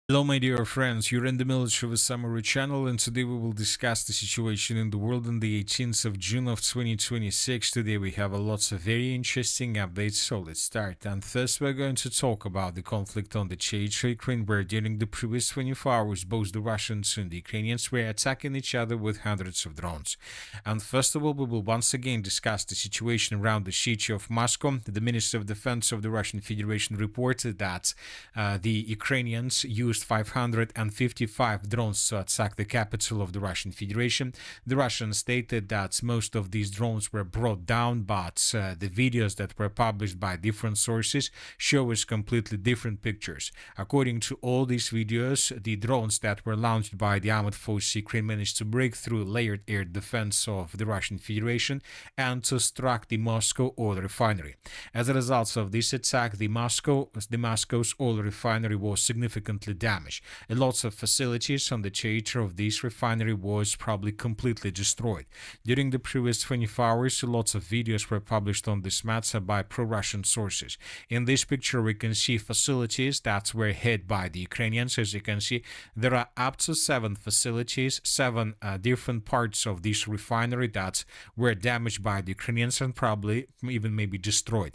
Hello, my dear friends. You're in the Military with Summary channel, and today we will discuss the situation in the world on the 18th of June of 2026. Today we have a lots of very interesting updates, so let's start. And first, we're going to talk about the conflict on the territory Ukraine, where during the previous 24 hours, both the Russians and the Ukrainians were attacking each other with hundreds of drones. And first of all, we will once again discuss the situation around the city of Moscow. The Minister of Defense of the Russian Federation reported that the Ukrainians used 555 drones to attack the capital of the Russian Federation. The Russians stated that most of these drones were brought down, but the videos that were published by different sources show us completely different pictures. According to all these videos, the drones that were launched by the armed forces Ukraine managed to break through layered air defense of the Russian Federation and to strike the Moscow oil refinery. As a result of this attack, the Moscow's oil refinery was significantly damaged. A lot of facilities on the territory of this refinery was probably completely destroyed. During the previous 24 hours, lots of videos were published on this matter by pro-Russian sources. In this picture, we can see facilities that were hit by the Ukrainians. As you can see, there are up to 7 facilities, 7 different parts of this refinery that were damaged by the Ukrainians and probably even maybe destroyed.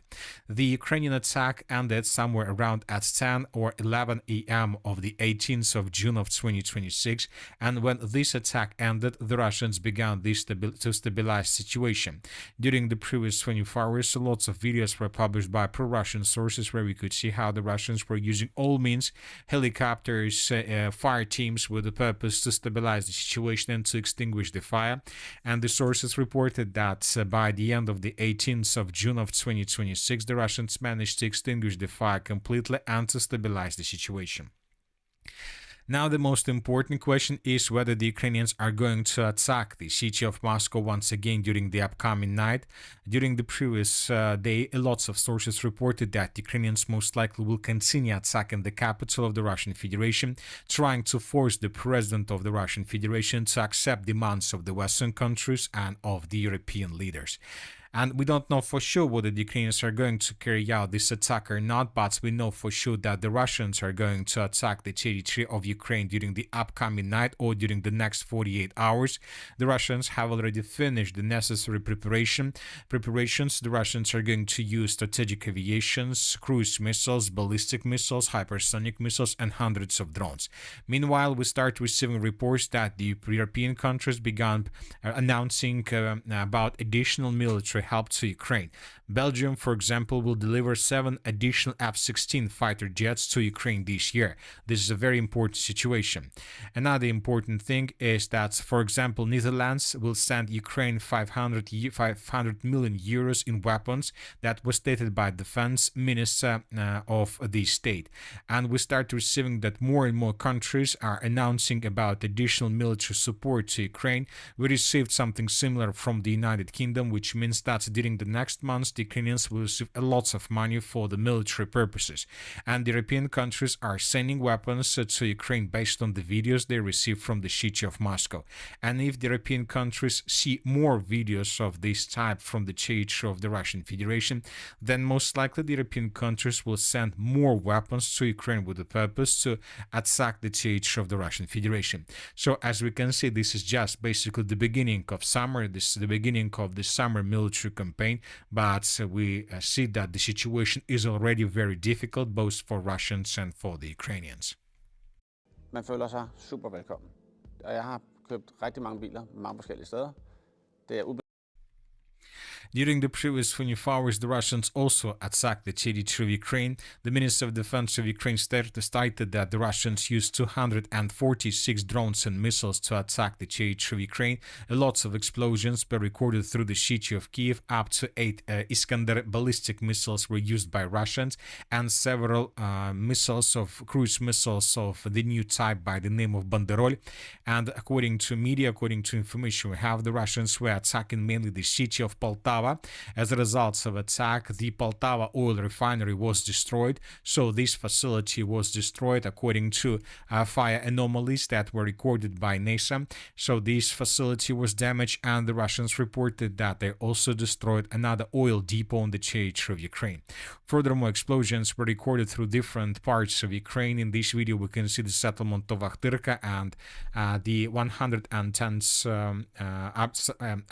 The Ukrainian attack ended somewhere around at 10 or 11 a.m. of the 18th of June of 2026, and when this attack ended, the Russians began to stabilize situation. During the previous 24 hours, lots of videos were published by pro-Russian sources where we could see how the Russians were using all means, helicopters, fire teams, with the purpose to stabilize the situation and to extinguish the fire. And the sources reported that by the end of the 18th of June of 2026, the Russians managed to extinguish the fire completely and to stabilize the situation. Now, the most important question is whether the Ukrainians are going to attack the city of Moscow once again during the upcoming night. During the previous day, lots of sources reported that the Ukrainians most likely will continue attacking the capital of the Russian Federation, trying to force the president of the Russian Federation to accept demands of the Western countries and of the European leaders. And we don't know for sure whether the Ukrainians are going to carry out this attack or not, but we know for sure that the Russians are going to attack the territory of Ukraine during the upcoming night or during the next 48 hours. The Russians have already finished the necessary preparations. The Russians are going to use strategic aviations, cruise missiles, ballistic missiles, hypersonic missiles, and hundreds of drones. Meanwhile, we start receiving reports that the European countries began announcing about additional military help to Ukraine. Belgium, for example, will deliver 7 additional F-16 fighter jets to Ukraine this year. This is a very important situation. Another important thing is that, for example, Netherlands will send Ukraine 500 million euros in weapons. That was stated by Defense Minister of the state. And we start receiving that more and more countries are announcing about additional military support to Ukraine. We received something similar from the United Kingdom, which means that during the next months, the Ukrainians will receive lots of money for the military purposes. And the European countries are sending weapons to Ukraine based on the videos they receive from the city of Moscow. And if the European countries see more videos of this type from the territory of the Russian Federation, then most likely the European countries will send more weapons to Ukraine with the purpose to attack the territory of the Russian Federation. So as we can see, this is just basically the beginning of summer. This is the beginning of the summer military campaign, but we see that the situation is already very difficult both for Russians and for the Ukrainians. Man føler sig super velkommen. Og jeg har købt rigtig mange biler mange forskellige steder. Det er During the previous 24 hours, the Russians also attacked the territory of Ukraine. The Minister of Defense of Ukraine stated that the Russians used 246 drones and missiles to attack the territory of Ukraine. Lots of explosions were recorded through the city of Kiev. Up to 8 Iskander ballistic missiles were used by Russians, and several cruise missiles of the new type by the name of Banderol. And according to media, according to information we have, the Russians were attacking mainly the city of Poltava Poltava. As a result of attack, the Poltava oil refinery was destroyed. So this facility was destroyed according to fire anomalies that were recorded by NASA. So this facility was damaged, and the Russians reported that they also destroyed another oil depot in the territory of Ukraine. Furthermore, explosions were recorded through different parts of Ukraine. In this video, we can see the settlement of Akhtirka and the 110th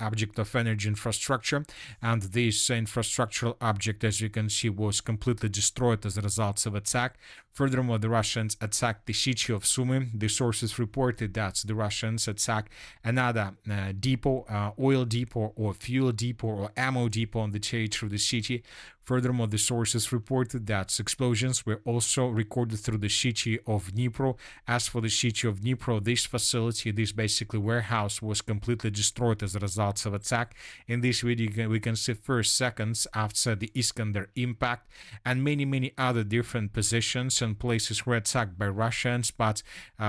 object of energy infrastructure. And this infrastructural object, as you can see, was completely destroyed as a result of attack. Furthermore, the Russians attacked the city of Sumy. The sources reported that the Russians attacked another depot, oil depot or fuel depot or ammo depot on the territory of the city. Furthermore, the sources reported that explosions were also recorded through the city of Dnipro. As for the city of Dnipro, this facility, this basically warehouse, was completely destroyed as a result of attack. In this video, we can see first seconds after the Iskander impact, and many other different positions and places were attacked by Russians, but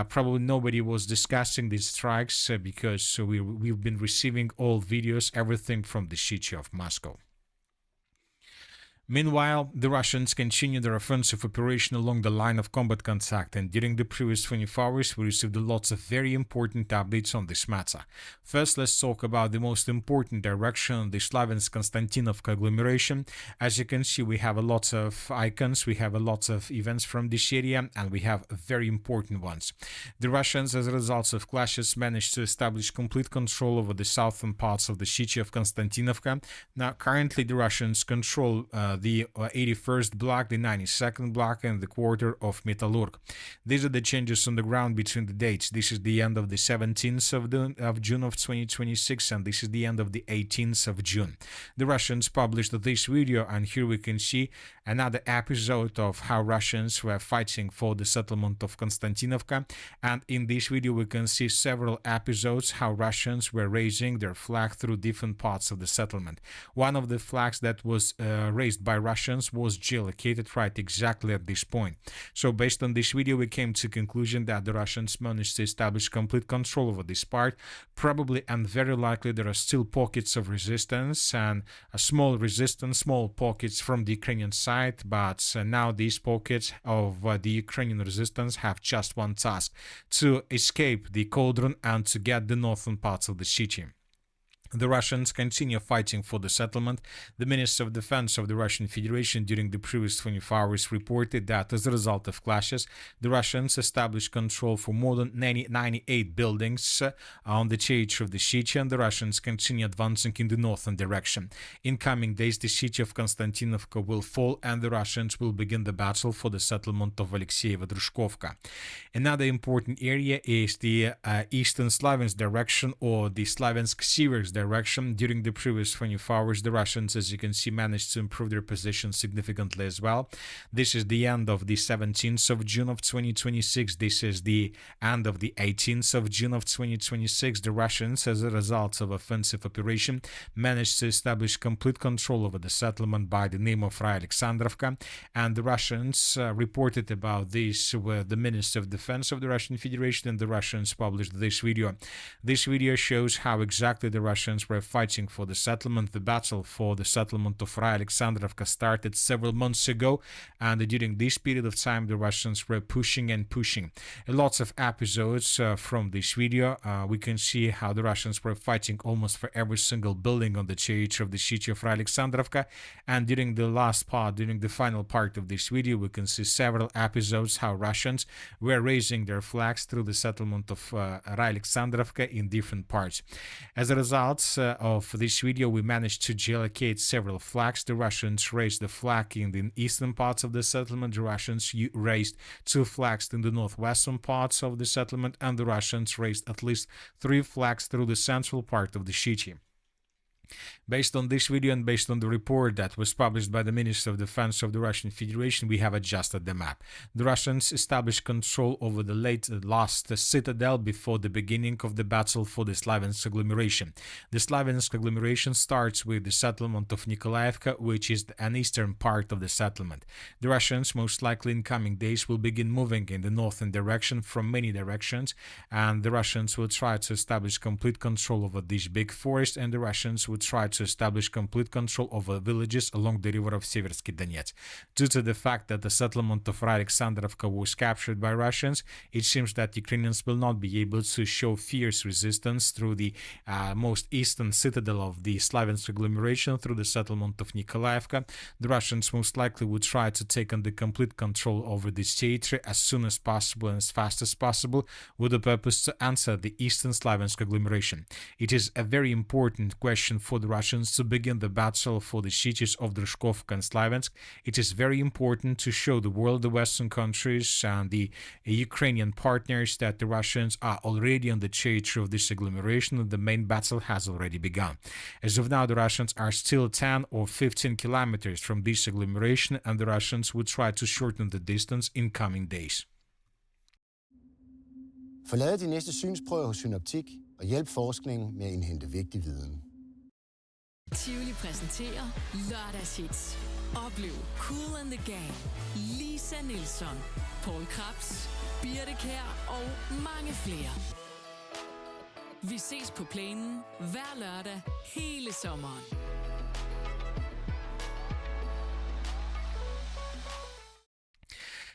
probably nobody was discussing these strikes because we've been receiving all videos, everything from the city of Moscow. Meanwhile, the Russians continue their offensive operation along the line of combat contact, and during the previous 24 hours we received lots of very important updates on this matter. First, let's talk about the most important direction, the Sloviansk-Konstantinovka agglomeration. As you can see, we have a lot of icons, we have a lot of events from this area, and we have very important ones. The Russians, as a result of clashes, managed to establish complete control over the southern parts of the city of Konstantinovka. Now, currently the Russians control the 81st block, the 92nd block, and the quarter of Metallurg. These are the changes on the ground between the dates. This is the end of the 17th of June of 2026, and this is the end of the 18th of June. The Russians published this video, and here we can see another episode of how Russians were fighting for the settlement of Konstantinovka. And in this video, we can see several episodes how Russians were raising their flag through different parts of the settlement. One of the flags that was raised by Russians was geolocated right exactly at this point. So based on this video, we came to the conclusion that the Russians managed to establish complete control over this part. Probably and very likely there are still pockets of resistance and a small resistance, small pockets from the Ukrainian side, but now these pockets of the Ukrainian resistance have just one task: to escape the cauldron and to get the northern parts of the city. The Russians continue fighting for the settlement. The Minister of Defense of the Russian Federation during the previous 24 hours reported that as a result of clashes, the Russians established control for more than 98 buildings on the territory of the city, and the Russians continue advancing in the northern direction. In coming days, the city of Konstantinovka will fall, and the Russians will begin the battle for the settlement of Alexeyevo-Drushkovka. Another important area is the eastern Sloviansk direction, or the Sloviansk-Siversk direction. During the previous 24 hours, the Russians, as you can see, managed to improve their position significantly as well. This is the end of the 17th of June of 2026. This is the end of the 18th of June of 2026. The Russians, as a result of offensive operation, managed to establish complete control over the settlement by the name of Alexandrovka, and the Russians reported about this with the Minister of Defense of the Russian Federation, and the Russians published this video. This video shows how exactly the Russians were fighting for the settlement. The battle for the settlement of Alexandrovka started several months ago, and during this period of time the Russians were pushing and pushing. Lots of episodes from this video. We can see how the Russians were fighting almost for every single building on the territory of the city of Alexandrovka, and during the last part, during the final part of this video, we can see several episodes how Russians were raising their flags through the settlement of Alexandrovka in different parts. As a result of this video, we managed to geolocate several flags. The Russians raised the flag in the eastern parts of the settlement, the Russians raised 2 flags in the northwestern parts of the settlement, and the Russians raised at least 3 flags through the central part of the city. Based on this video and based on the report that was published by the Minister of Defense of the Russian Federation, we have adjusted the map. The Russians established control over the last citadel before the beginning of the battle for the Sloviansk agglomeration. The Sloviansk agglomeration starts with the settlement of Nikolaevka, which is an eastern part of the settlement. The Russians, most likely in coming days, will begin moving in the northern direction from many directions, and the Russians will try to establish complete control over this big forest, and the Russians will would try to establish complete control over villages along the river of Seversky Donetsk. Due to the fact that the settlement of Alexandrovka was captured by Russians, it seems that Ukrainians will not be able to show fierce resistance through the most eastern citadel of the Sloviansk agglomeration through the settlement of Nikolaevka. The Russians most likely would try to take on the complete control over this territory as soon as possible and as fast as possible, with the purpose to answer the eastern Sloviansk agglomeration. It is a very important question for the Russians to begin the battle for the cities of Druzhkovka and Slaviansk. It is very important to show the world, the Western countries and the Ukrainian partners that the Russians are already on the territory of this agglomeration and the main battle has already begun. As of now, the Russians are still 10 or 15 kilometers from this agglomeration, and the Russians would try to shorten the distance in coming days. Forlad de næste synsprøver hos Synoptik og hjælp forskningen med at indhente vigtig viden. Tivoli præsenterer Lørdagshits. Oplev Cool and the Gang, Lisa Nilsson, Paul Krebs, Birte Kjær og mange flere. Vi ses på plænen hver lørdag hele sommeren.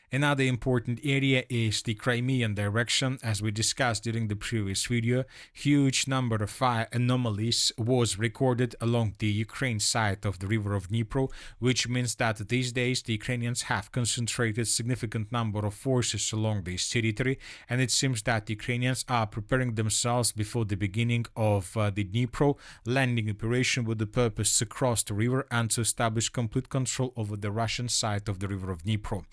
Another important area is the Crimean direction. As we discussed during the previous video, huge number of fire anomalies was recorded along the Ukraine side of the river of Dnipro, which means that these days the Ukrainians have concentrated significant number of forces along this territory, and it seems that the Ukrainians are preparing themselves before the beginning of the Dnipro landing operation with the purpose to cross the river and to establish complete control over the Russian side of the river of Dnipro.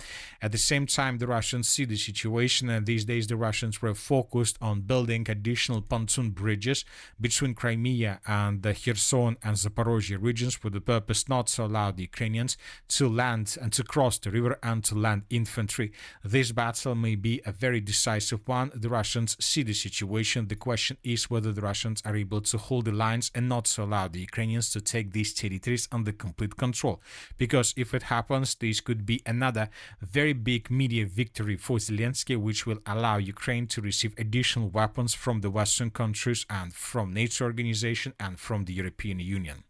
At the same time, the Russians see the situation, and these days the Russians were focused on building additional pontoon bridges between Crimea and the Kherson and Zaporozhye regions with the purpose not to allow the Ukrainians to land and to cross the river and to land infantry. This battle may be a very decisive one. The Russians see the situation. The question is whether the Russians are able to hold the lines and not to allow the Ukrainians to take these territories under complete control. Because if it happens, this could be another very big media victory for Zelensky, which will allow Ukraine to receive additional weapons from the Western countries and from NATO organization and from the European Union.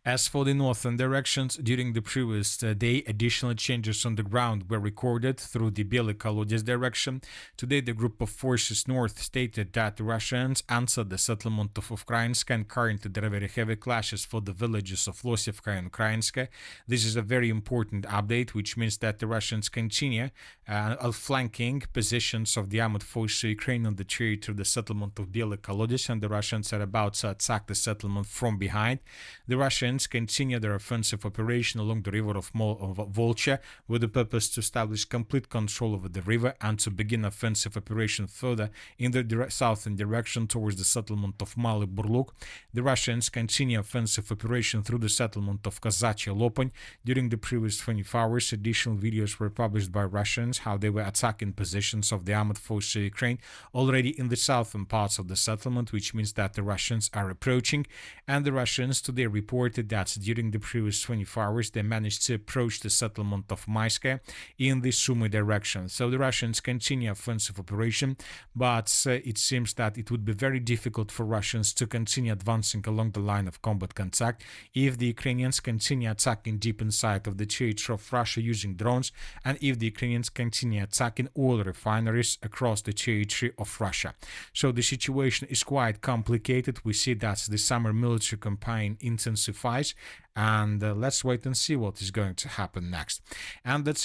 As for the northern directions, during the previous day, additional changes on the ground were recorded through the Belый Kolodez direction. Today, the group of forces north stated that the Russians answered the settlement of Ukrainska, and currently there are very heavy clashes for the villages of Losivka and Ukrainska. This is a very important update, which means that the Russians continue outflanking positions of the armed forces of Ukraine on the territory of the settlement of Belый Kolodez, and the Russians are about to attack the settlement from behind. The Russians continue their offensive operation along the river of Volcha with the purpose to establish complete control over the river and to begin offensive operation further in the southern direction towards the settlement of Malый Burluk. The Russians continue offensive operation through the settlement of Kazachye Lopань. During the previous 24 hours, additional videos were published by Russians how they were attacking positions of the armed forces of Ukraine already in the southern parts of the settlement, which means that the Russians are approaching, and the Russians today reported that during the previous 24 hours they managed to approach the settlement of Maiskaya in the Sumy direction. So the Russians continue offensive operation, but it seems that it would be very difficult for Russians to continue advancing along the line of combat contact if the Ukrainians continue attacking deep inside of the territory of Russia using drones, and if the Ukrainians continue attacking oil refineries across the territory of Russia. So the situation is quite complicated. We see that the summer military campaign intensifies, and let's wait and see what is going to happen next. And that's